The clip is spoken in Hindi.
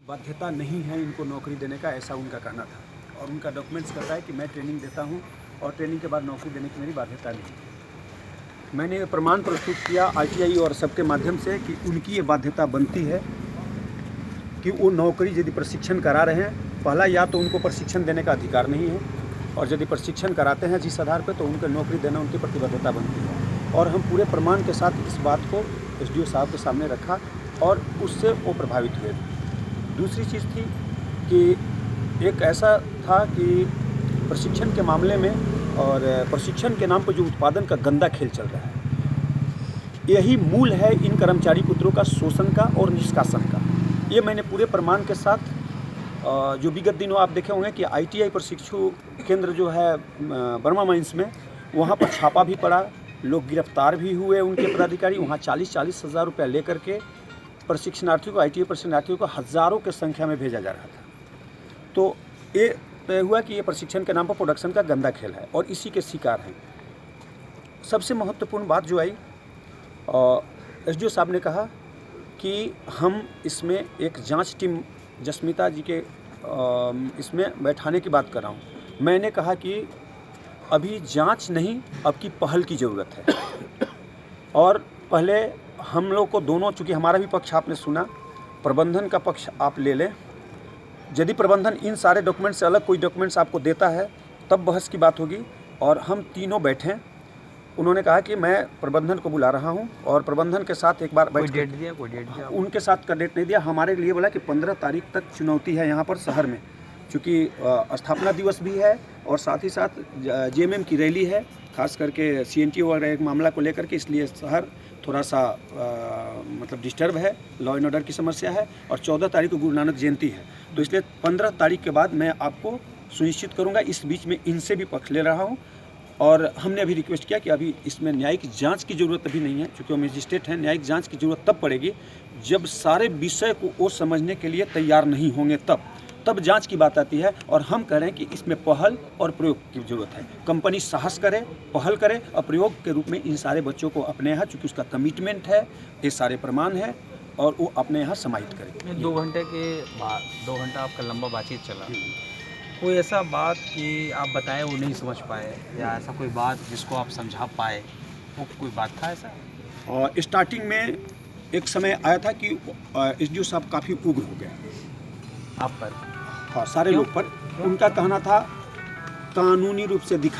बाध्यता नहीं है इनको नौकरी देने का, ऐसा उनका कहना था। और उनका डॉक्यूमेंट्स कहता है कि मैं ट्रेनिंग देता हूं और ट्रेनिंग के बाद नौकरी देने की मेरी बाध्यता नहीं है। मैंने प्रमाण प्रस्तुत किया आरटीआई और सबके माध्यम से कि उनकी ये बाध्यता बनती है कि वो नौकरी यदि प्रशिक्षण करा रहे हैं, पहला या तो उनको प्रशिक्षण देने का अधिकार नहीं है, और यदि प्रशिक्षण कराते हैं जिस आधार पर, तो उनको नौकरी देना उनकी प्रतिबद्धता बनती है। और हम पूरे प्रमाण के साथ इस बात को एसडीओ साहब के सामने रखा और उससे वो प्रभावित हुए। दूसरी चीज़ थी कि एक ऐसा था कि प्रशिक्षण के मामले में और प्रशिक्षण के नाम पर जो उत्पादन का गंदा खेल चल रहा है, यही मूल है इन कर्मचारी पुत्रों का शोषण का और निष्कासन का। ये मैंने पूरे प्रमाण के साथ जो विगत दिनों आप देखे होंगे कि आईटीआई प्रशिक्षु केंद्र जो है बर्मा माइंस में, वहाँ पर छापा भी पड़ा, लोग गिरफ्तार भी हुए, उनके पदाधिकारी वहाँ 40-40 हज़ार रुपया लेकर के प्रशिक्षणार्थियों को, आईटीआई प्रशिक्षणार्थियों को हज़ारों के संख्या में भेजा जा रहा था। तो ये तय हुआ कि ये प्रशिक्षण के नाम पर प्रोडक्शन का गंदा खेल है और इसी के शिकार हैं। सबसे महत्वपूर्ण बात जो आई, एसडीओ साहब ने कहा कि हम इसमें एक जांच टीम जस्मिता जी के इसमें बैठाने की बात कर रहा हूँ। मैंने कहा कि अभी जांच नहीं, अब की पहल की ज़रूरत है। और पहले हम लोग को दोनों, चूँकि हमारा भी पक्ष आपने सुना, प्रबंधन का पक्ष आप ले लें। यदि प्रबंधन इन सारे डॉक्यूमेंट्स से अलग कोई डॉक्यूमेंट्स आपको देता है तब बहस की बात होगी। और हम तीनों बैठें। उन्होंने कहा कि मैं प्रबंधन को बुला रहा हूं और प्रबंधन के साथ एक बार बैठ, कोई डेट दिया? उनके साथ का डेट नहीं दिया। हमारे लिए बोला कि 15 तारीख तक चुनौती है यहाँ पर शहर में, चूँकि स्थापना दिवस भी है और साथ ही साथ जेएमएम की रैली है, खास करके सीएनटी वगैरह एक मामला को लेकर के, इसलिए शहर थोड़ा सा मतलब डिस्टर्ब है, लॉ एंड ऑर्डर की समस्या है। और 14 तारीख को गुरु नानक जयंती है, तो इसलिए 15 तारीख के बाद मैं आपको सुनिश्चित करूंगा। इस बीच में इनसे भी पक्ष ले रहा हूं और हमने अभी रिक्वेस्ट किया कि अभी इसमें न्यायिक जांच की ज़रूरत अभी नहीं है, क्योंकि वो मजिस्ट्रेट हैं। न्यायिक जांच की ज़रूरत तब पड़ेगी जब सारे विषय को वो समझने के लिए तैयार नहीं होंगे, तब जांच की बात आती है। और हम कह रहे हैं कि इसमें पहल और प्रयोग की ज़रूरत है। कंपनी साहस करे, पहल करे और प्रयोग के रूप में इन सारे बच्चों को अपने यहाँ, चूँकि उसका कमिटमेंट है, ये सारे प्रमाण है, और वो अपने यहाँ समाहित करे। 2 घंटे के बाद, 2 घंटा आपका लंबा बातचीत चला, कोई ऐसा बात कि आप बताएं वो नहीं समझ पाए, या ऐसा कोई बात जिसको आप समझा पाए, वो कोई बात था ऐसा? और स्टार्टिंग में एक समय आया था कि एसडीओ साहब काफ़ी उग्र हो गए आप पर? हाँ, सारे लोग पर। उनका कहना था कानूनी रूप से दिखा